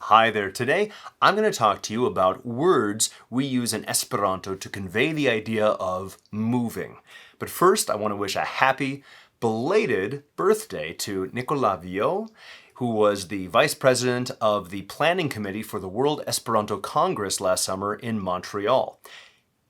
Hi there. Today I'm going to talk to you about words we use in Esperanto to convey the idea of moving. But first I want to wish a happy belated birthday to Nicolas Viau, who was the vice president of the planning committee for the World Esperanto Congress last summer in Montreal.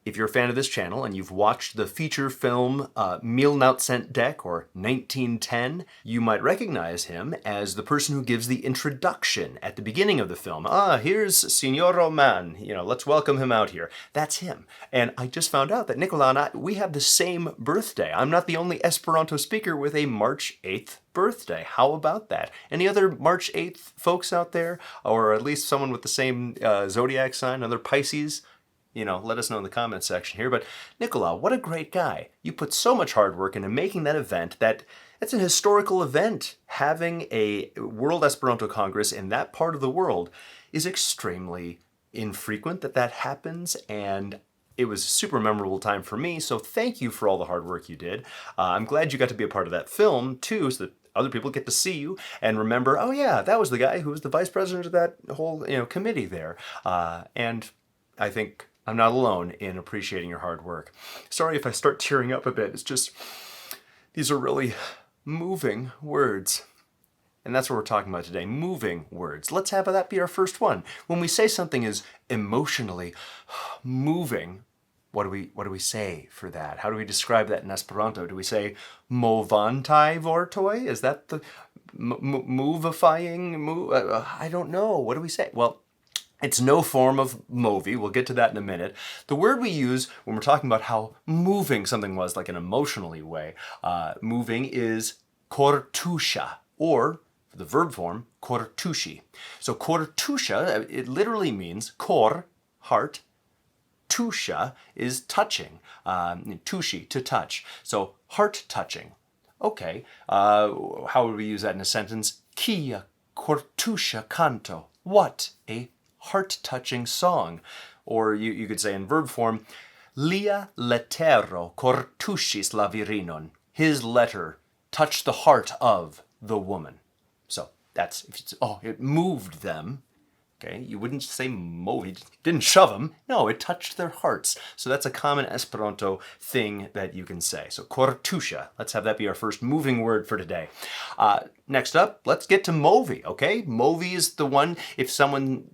If you're a fan of this channel and you've watched the feature film 1910 or 1910, you might recognize him as the person who gives the introduction at the beginning of the film. Here's Signor Roman, let's welcome him out here. That's him. And I just found out that Nicola and I, we have the same birthday. I'm not the only Esperanto speaker with a March 8th birthday. How about that? Any other March 8th folks out there? Or at least someone with the same zodiac sign, other Pisces? Let us know in the comments section here. But Nicola, what a great guy. You put so much hard work into making that event. That's an historical event. Having a World Esperanto Congress in that part of the world is extremely infrequent that happens, and it was a super memorable time for me, so thank you for all the hard work you did. I'm glad you got to be a part of that film, too, so that other people get to see you and remember, oh yeah, that was the guy who was the vice president of that whole committee there. And I think I'm not alone in appreciating your hard work. Sorry if I start tearing up a bit. It's just, these are really moving words. And that's what we're talking about today, moving words. Let's have that be our first one. When we say something is emotionally moving, what do we say for that? How do we describe that in Esperanto? Do we say movantai vortoi? Is that the movifying? I don't know. What do we say? Well, it's no form of Movi. We'll get to that in a minute. The word we use when we're talking about how moving something was, like an emotionally way, moving is kortuŝa, or for the verb form, kortuŝi. So kortuŝa, it literally means kor, heart, tuŝa is touching, tuŝi, to touch. So heart touching. Okay, how would we use that in a sentence? Kia kortuŝa canto. What a heart-touching song. Or you could say in verb form, lia lettero kortuŝis la virinon. His letter touched the heart of the woman. So that's, it moved them. Okay, you wouldn't say Movi, didn't shove them. No, it touched their hearts. So that's a common Esperanto thing that you can say. So kortuŝa, let's have that be our first moving word for today. Next up, let's get to Movi, okay? Movi is the one, if someone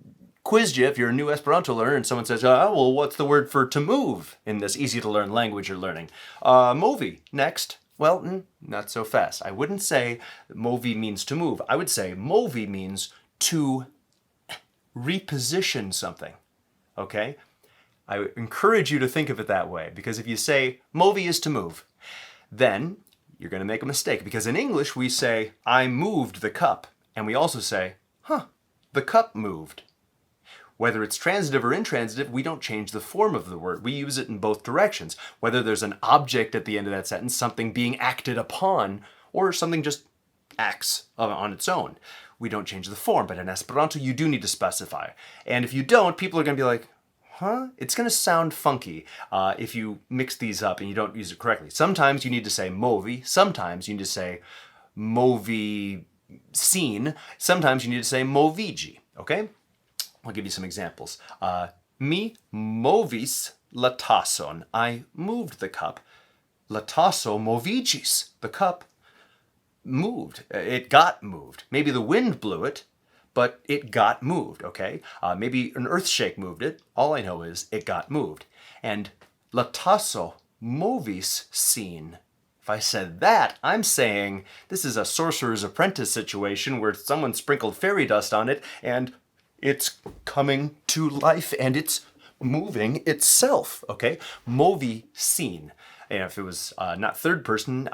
quizzed you, if you're a new Esperanto learner and someone says, well, what's the word for to move in this easy-to-learn language you're learning? Movi, next. Well, not so fast. I wouldn't say Movi means to move. I would say Movi means to reposition something, okay? I encourage you to think of it that way, because if you say Movi is to move, then you're going to make a mistake, because in English we say, I moved the cup, and we also say, the cup moved. Whether it's transitive or intransitive, we don't change the form of the word. We use it in both directions. Whether there's an object at the end of that sentence, something being acted upon, or something just acts on its own. We don't change the form, but in Esperanto you do need to specify. And if you don't, people are going to be like, It's going to sound funky if you mix these up and you don't use it correctly. Sometimes you need to say Movi, sometimes you need to say Movi scene, sometimes you need to say Moviĝi, okay? I'll give you some examples. Mi movis la tason. I moved the cup. La taso moviĝis. The cup moved. It got moved. Maybe the wind blew it, but it got moved, okay? Maybe an earthshake moved it. All I know is it got moved. And la taso movis scene. If I said that, I'm saying this is a Sorcerer's Apprentice situation where someone sprinkled fairy dust on it and it's coming to life and it's moving itself, okay? Movi scene. And if it was not third person,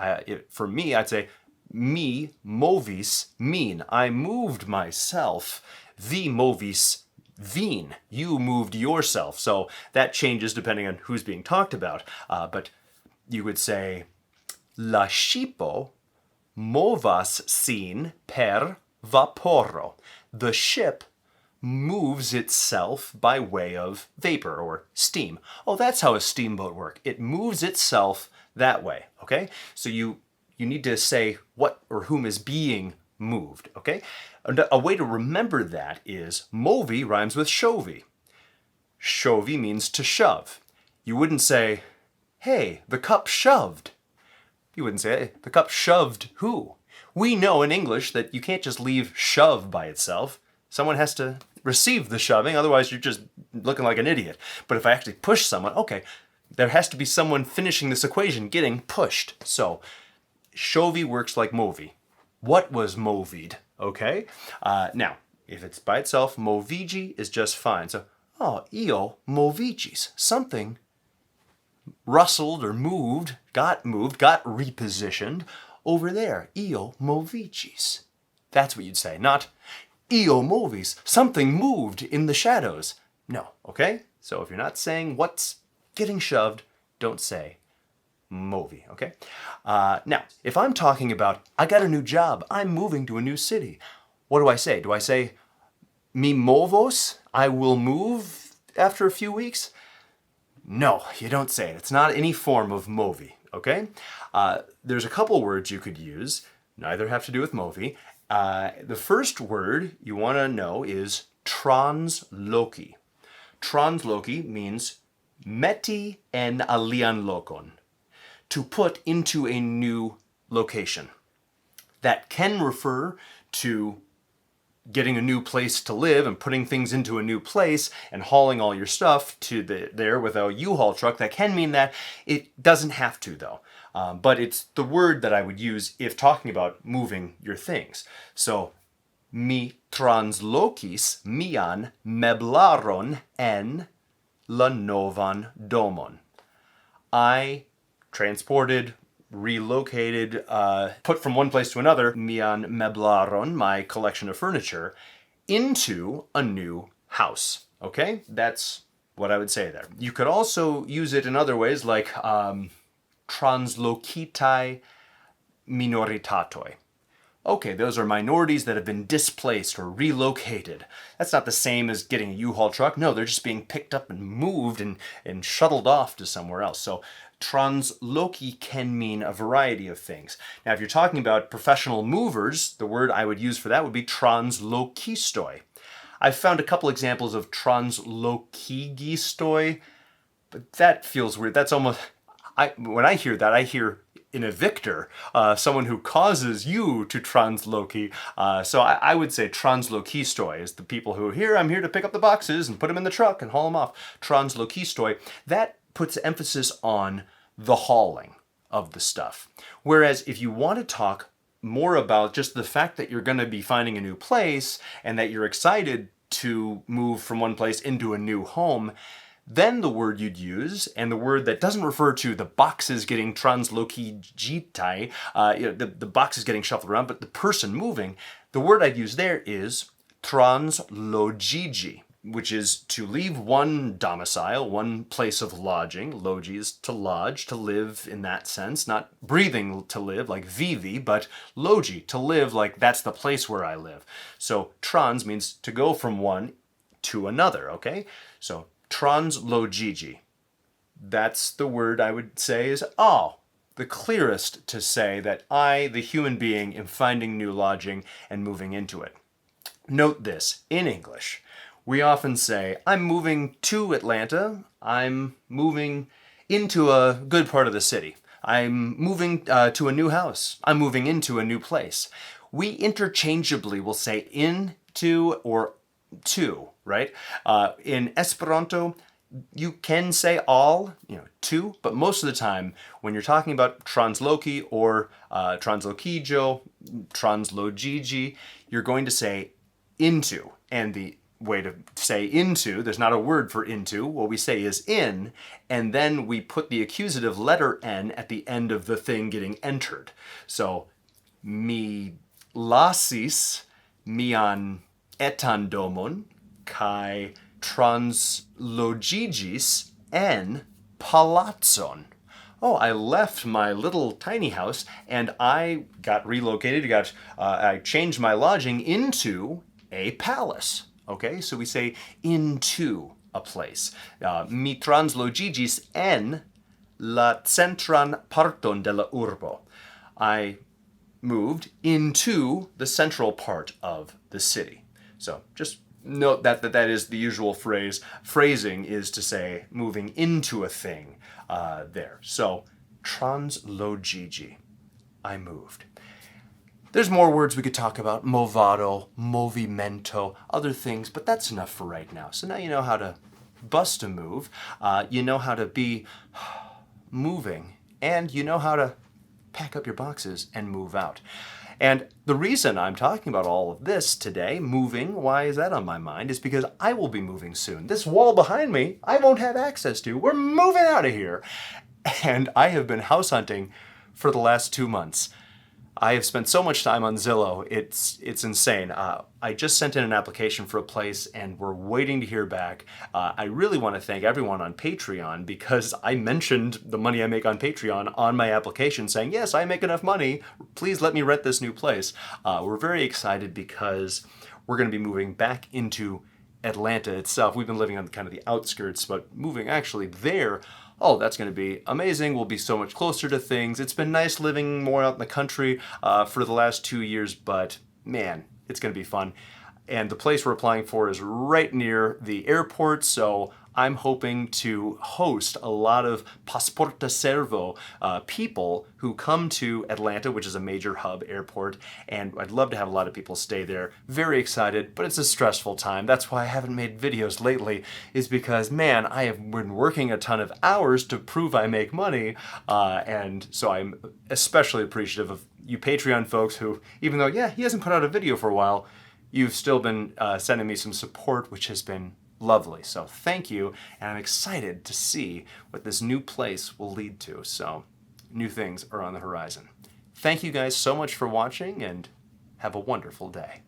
for me, I'd say mi movis min. I moved myself. Vi movis vin. You moved yourself. So that changes depending on who's being talked about. But you would say la ŝipo movas sin per vaporo. The ship moves itself by way of vapor or steam. Oh, that's how a steamboat works. It moves itself that way, okay? So you need to say what or whom is being moved, okay? And a way to remember that is movi rhymes with shovi. Shovi means to shove. You wouldn't say, hey, the cup shoved. You wouldn't say, hey, the cup shoved who? We know in English that you can't just leave shove by itself. Someone has to receive the shoving, otherwise you're just looking like an idiot. But if I actually push someone, okay, there has to be someone finishing this equation, getting pushed. So, shovi works like movi. What was movied, okay? Now, if it's by itself, moviĝi is just fine. So, oh, io moviĝis. Something rustled or moved, got repositioned over there. Io moviĝis. That's what you'd say, not io movis. Something moved in the shadows. No, okay? So if you're not saying what's getting shoved, don't say movi, okay? Now, if I'm talking about, I got a new job, I'm moving to a new city, what do I say? Do I say, mi movos, I will move after a few weeks? No, you don't say it. It's not any form of movi, okay? There's a couple words you could use. Neither have to do with movi. The first word you want to know is transloki. Transloki means meti en alian lokon, to put into a new location. That can refer to getting a new place to live and putting things into a new place and hauling all your stuff to there with a U-Haul truck. That can mean that. It doesn't have to, though. But it's the word that I would use if talking about moving your things. So, mi translokis mian meblaron en la novan domon. I transported, relocated, put from one place to another, mian meblaron, my collection of furniture, into a new house. Okay? That's what I would say there. You could also use it in other ways, like translokitai minoritatoi. Okay, those are minorities that have been displaced or relocated. That's not the same as getting a U-Haul truck. No, they're just being picked up and moved and shuttled off to somewhere else. So transloki can mean a variety of things. Now, if you're talking about professional movers, the word I would use for that would be translokistoi. I've found a couple examples of translokiģistoi, but that feels weird. That's almost, when I hear that, I hear an evictor, someone who causes you to transloki. So I would say translokistoi is the people who are I'm here to pick up the boxes and put them in the truck and haul them off. Translokistoi, that puts emphasis on the hauling of the stuff. Whereas if you want to talk more about just the fact that you're going to be finding a new place and that you're excited to move from one place into a new home, then the word you'd use, and the word that doesn't refer to the boxes getting translokiģitai, the boxes getting shuffled around, but the person moving, the word I'd use there is transloĝiĝi, which is to leave one domicile, one place of lodging. Logi is to lodge, to live in that sense, not breathing to live like vivi, but logi, to live like that's the place where I live. So trans means to go from one to another, okay? So transloĝiĝi. That's the word I would say is, the clearest to say that I, the human being, am finding new lodging and moving into it. Note this, in English, we often say, I'm moving to Atlanta, I'm moving into a good part of the city, I'm moving to a new house, I'm moving into a new place. We interchangeably will say into or to, right? In Esperanto, you can say all, to, but most of the time, when you're talking about transloki or translokiĝo, transloĝiĝi, you're going to say into. And the way to say into, there's not a word for into, what we say is in, and then we put the accusative letter N at the end of the thing getting entered. So, mi lasis mian etan domon kai transloĝiĝis en palacon. Oh, I left my little tiny house and I got relocated, I changed my lodging into a palace. Okay, so we say into a place. Mi transloĝiĝis en la centran parton de la urbo. I moved into the central part of the city. So just note that is the usual phrase. Phrasing is to say moving into a thing there. So translokiĝi, I moved. There's more words we could talk about, movado, movimento, other things, but that's enough for right now. So now you know how to bust a move, you know how to be moving, and you know how to pack up your boxes and move out. And the reason I'm talking about all of this today, moving, why is that on my mind, is because I will be moving soon. This wall behind me, I won't have access to. We're moving out of here. And I have been house hunting for the last 2 months. I have spent so much time on Zillow, it's insane. I just sent in an application for a place and we're waiting to hear back. I really want to thank everyone on Patreon because I mentioned the money I make on Patreon on my application saying, yes, I make enough money, please let me rent this new place. We're very excited because we're going to be moving back into Atlanta itself. We've been living on kind of the outskirts, but moving actually there, oh, that's going to be amazing. We'll be so much closer to things. It's been nice living more out in the country for the last 2 years, but man, it's going to be fun. And the place we're applying for is right near the airport, so I'm hoping to host a lot of Pasporta Servo people who come to Atlanta, which is a major hub airport, and I'd love to have a lot of people stay there. Very excited, but it's a stressful time. That's why I haven't made videos lately, is because, man, I have been working a ton of hours to prove I make money, and so I'm especially appreciative of you Patreon folks who, even though, yeah, he hasn't put out a video for a while, you've still been sending me some support, which has been lovely. So thank you, and I'm excited to see what this new place will lead to. So new things are on the horizon. Thank you guys so much for watching, and have a wonderful day.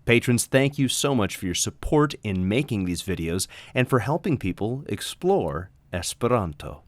Patrons, thank you so much for your support in making these videos and for helping people explore Esperanto.